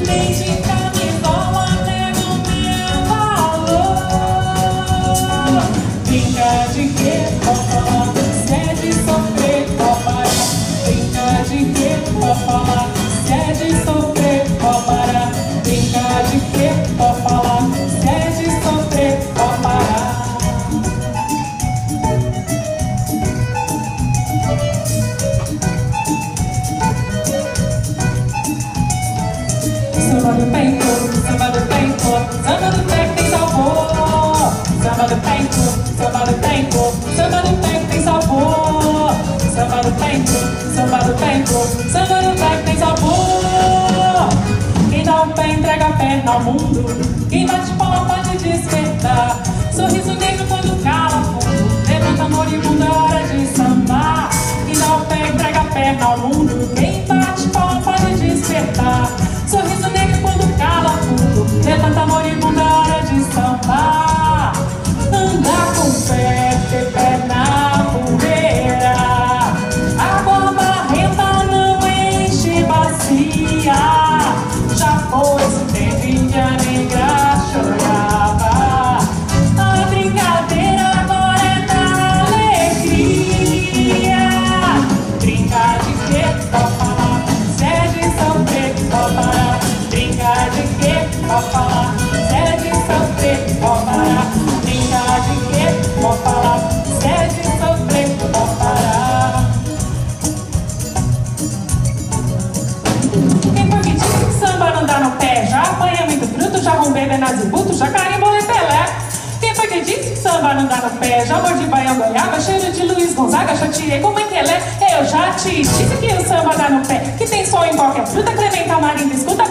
Nem de camisola nego meu valor. Brinca de quê? Pode falar. Se é de sofrer, pode parar. Brinca de quê? Pode falar. Se é de sofrer, pode parar. Brinca de quê? Pode falar. Se é de sofrer, pode parar. Samba do peito, samba do peito, samba do peito tem sabor. Samba do peito, samba do peito, samba do peito tem sabor. Samba do peito, samba do peito, samba do peito tem sabor. Quem dá o pé entrega a perna ao mundo. Quem bate palma pode despertar. Sorriso negro quando cala fundo. Levanta moribundo, é hora de sambar. Quem dá o pé entrega a perna ao mundo. Quem bate palma pode despertar. Sorriso negro quando cala fundo. Levanta moribundo, é hora de sambar. Andar com pé, ter pé na poeira. Água barrenta não enche bacia. Já foi o tempo em que a negra chorava. A brincadeira agora é da alegria. Brinca de quê? Pode falar. Se é de sofrer, pode parar. Brinca de quê? Pode falar. Se é de sofrer, pode parar. Brinca de quê? Pode falar. Se é de sofrer, pode parar. Quem foi que disse que samba não dá no pé? Já apanha muito fruto, já rombei Benaz e Buto, já carimbou e Pelé. Quem foi que disse que samba não dá no pé? Já mordi baião, goiaba, cheiro de Luiz Gonzaga, chateei como é que ele é? Eu já te disse que o samba dá no pé, que tem som em qualquer fruta, Clemente Amarinda, escuta.